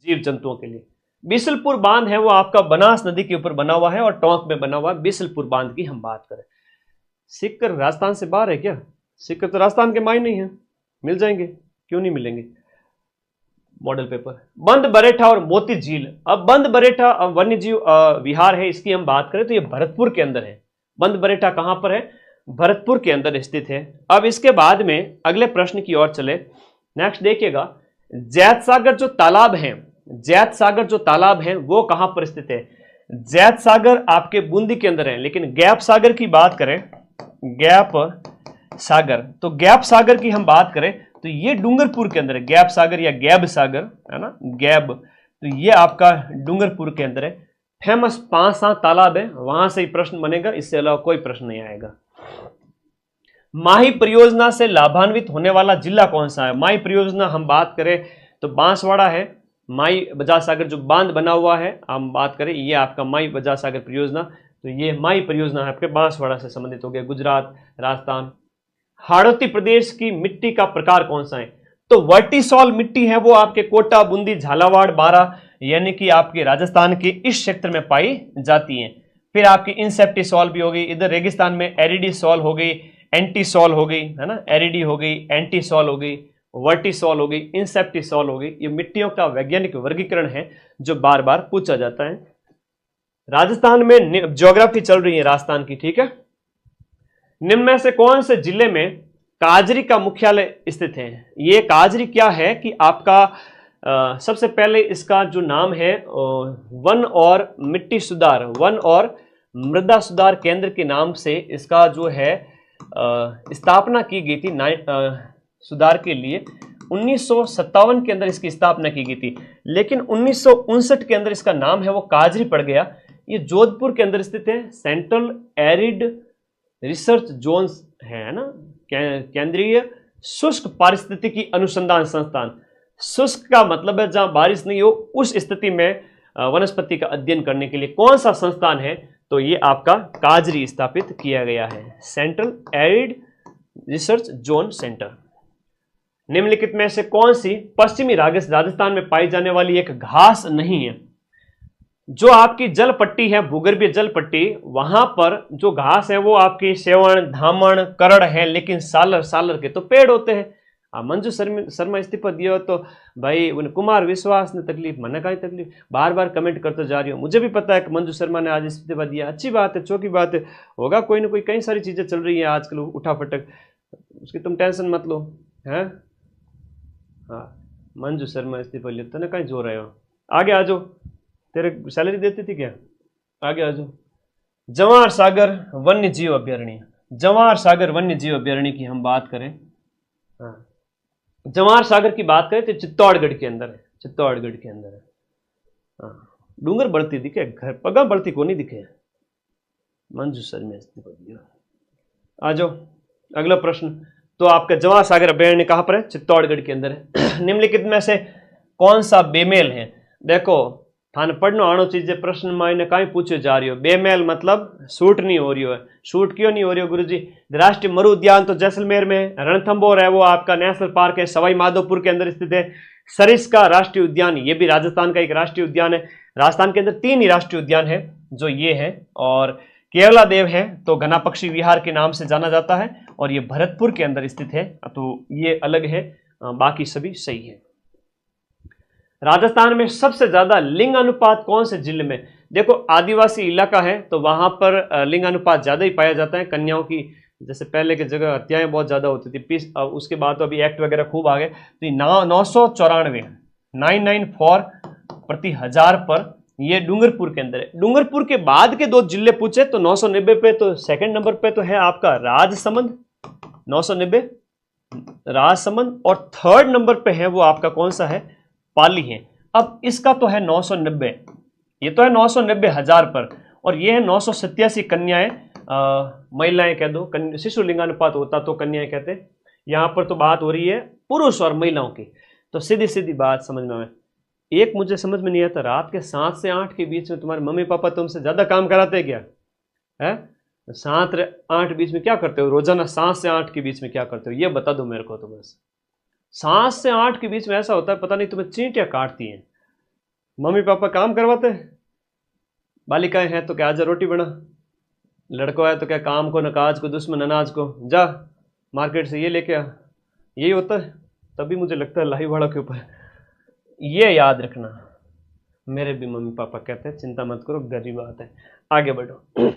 जीव जंतुओं के लिए। बिसलपुर बांध है वो आपका बनास नदी के ऊपर बना हुआ है और टोंक में बना हुआ है। बिसलपुर बांध की हम बात करें, सीकर राजस्थान से बाहर है क्या? सीकर तो राजस्थान के मायने ही है, मिल जाएंगे, क्यों नहीं मिलेंगे। मॉडल पेपर, बंद बरेठा और मोती झील। अब बंद बरेठा वन्य जीव विहार है, इसकी हम बात करें तो ये भरतपुर के अंदर है। बंद बरेठा कहां पर है? भरतपुर के अंदर स्थित है। अब इसके बाद में अगले प्रश्न की ओर चले, नेक्स्ट देखिएगा, जैत सागर जो तालाब है, जैत सागर जो तालाब है वो कहां पर स्थित है? जैत सागर आपके बूंदी के अंदर है। लेकिन गैप सागर की बात करें, गैप सागर, तो गैप सागर की हम बात करें तो ये डूंगरपुर के अंदर है। गैप सागर या गैब सागर है ना, गैब, तो ये आपका डूंगरपुर के अंदर है। फेमस 5-7 तालाब है, वहां से ही प्रश्न बनेगा, इससे अलावा कोई प्रश्न नहीं आएगा। माही परियोजना से लाभान्वित होने वाला जिला कौन सा है? माही परियोजना हम बात करें तो बांसवाड़ा है। माई बजाज सागर जो बांध बना हुआ है हम बात करें, ये आपका माई बजाज सागर परियोजना, तो ये माई परियोजना है आपके बांसवाड़ा से संबंधित हो गया, गुजरात, राजस्थान। हाड़ौती प्रदेश की मिट्टी का प्रकार कौन सा है? तो वर्टिसॉल मिट्टी है वो आपके कोटा, बूंदी, झालावाड़, बारा यानी कि आपके राजस्थान के इस क्षेत्र में पाई जाती है। फिर आपकी इंसेप्टिसॉल भी हो गई, इधर रेगिस्तान में एरिडीसॉल हो गई, एंटीसॉल हो गई है ना, एरिडी हो गई, एंटीसॉल हो गई, वर्टिसॉल हो गई, इंसेप्टिसॉल हो गई। ये मिट्टियों का वैज्ञानिक वर्गीकरण है जो बार बार पूछा जाता है। राजस्थान में ज्योग्राफी चल रही है राजस्थान की, ठीक है। निम्न में से कौन से जिले में काजरी का मुख्यालय स्थित है? ये काजरी क्या है कि आपका सबसे पहले इसका जो नाम है वन और मिट्टी सुधार, वन और मृदा सुधार केंद्र के नाम से इसका जो है स्थापना की गई थी सुधार के लिए। 1957 के अंदर इसकी स्थापना की गई थी, लेकिन 1959 के अंदर इसका नाम है वो काजरी पड़ गया। ये जोधपुर के अंदर स्थित है। सेंट्रल एरिड रिसर्च जोन है ना, केंद्रीय शुष्क पारिस्थितिकी अनुसंधान संस्थान। शुष्क का मतलब है जहां बारिश नहीं हो, उस स्थिति में वनस्पति का अध्ययन करने के लिए कौन सा संस्थान है? तो ये आपका काजरी स्थापित किया गया है, central arid research zone centre. निम्नलिखित में से कौन सी पश्चिमी राजस्थान में पाई जाने वाली एक घास नहीं है? जो आपकी जल पट्टी है, भूगर्भीय जल पट्टी, वहां पर जो घास है वो आपकी सेवण, धामण, करड़ है, लेकिन सालर, सालर के तो पेड़ होते हैं। मंजू शर्मा इस्तीफा दिया तो भाई उन कुमार विश्वास ने तकलीफ, मैंने कहा तकलीफ, बार बार कमेंट करते जा रही हो। मुझे भी पता है कि मंजू शर्मा ने आज इस्तीफा दिया, अच्छी बात है, चौकी बात है, होगा कोई ना कोई, कई सारी चीजें चल रही है आजकल उठा फटक, उसकी तुम टेंशन मत लो, हैं। हाँ, मंजू शर्मा इस्तीफा लिया, तूने कहीं जो रहे हो, आगे आ जाओ, तेरे सैलरी देती थी क्या, आगे आ जाओ। जवाहर सागर वन्य जीव अभ्यारण्य, जवाहर सागर वन्य जीव अभ्यारण्य की हम बात करें, हाँ, जवाहर सागर की बात करें तो चित्तौड़गढ़ के अंदर है, चित्तौड़गढ़ के अंदर है। हाँ, डूंगर बढ़ती दिखे, घर पगा बढ़ती को नहीं दिखे, मंजू शर्मा इस्तीफा दिया। आ जाओ अगला प्रश्न। तो आपका जवाहर सागर अभ्यारण्य कहां पर है? चित्तौड़गढ़ के अंदर है। निम्नलिखित में से कौन सा बेमेल है? देखो थाने पढ़ना आनो चीजें प्रश्न मायने कहीं पूछे जा रही हो। बेमेल मतलब शूट नहीं हो रही हो। शूट क्यों नहीं हो रही हो गुरुजी? राष्ट्रीय मरु उद्यान तो जैसलमेर में, रणथंभौर है वो आपका नेशनल पार्क है, सवाई माधोपुर के अंदर स्थित है। सरिस्का राष्ट्रीय उद्यान, ये भी राजस्थान का एक राष्ट्रीय उद्यान है। राजस्थान के अंदर 3 ही राष्ट्रीय उद्यान है जो ये है, और केरला देव है तो घना पक्षी विहार के नाम से जाना जाता है, और ये भरतपुर के अंदर स्थित है, तो ये अलग है, बाकी सभी सही है। राजस्थान में सबसे ज्यादा लिंग अनुपात कौन से जिले में? देखो आदिवासी इलाका है तो वहां पर लिंग अनुपात ज्यादा ही पाया जाता है। कन्याओं की जैसे पहले की जगह हत्याएं बहुत ज्यादा होती थी, उसके बाद तो अभी एक्ट वगैरह खूब आ गए, तो 994 994 प्रति हजार पर ये डूंगरपुर के अंदर है। डूंगरपुर के बाद के 2 जिले पूछे तो 990 पे तो सेकंड नंबर पे तो है आपका राजसमंद, 990 राजसमंद, और थर्ड नंबर पे है वो आपका कौन सा है? पाली है। अब इसका तो है 990, ये तो है 990 हजार पर, और ये है 987 कन्याएं, महिलाएं कह दो, शिशु लिंगानुपात होता तो कन्याएं कहते। यहां पर तो बात हो रही है पुरुष और महिलाओं की, तो सीधी सीधी बात समझ में। एक मुझे समझ में नहीं आता, रात के 7 से 8 के बीच में तुम्हारे मम्मी पापा तुमसे ज्यादा काम कराते हैं क्या? है 7 से 8 बीच में क्या करते हो रोजाना? 7 से 8 के बीच में क्या करते हो ये बता दो मेरे को। तो बस 7 से 8 के बीच में ऐसा होता है, पता नहीं तुम्हें चींटियां काटती हैं, मम्मी पापा काम करवाते, बालिकाएं हैं तो क्या आजा रोटी बना, लड़कों है तो क्या काम को न काज को दुश्मन अनाज को, जा मार्केट से ये लेके आ, यही होता है। तभी मुझे लगता है लाही वाला के ऊपर। ये याद रखना, मेरे भी मम्मी पापा कहते हैं चिंता मत करो गरीब बात है, आगे बढ़ो।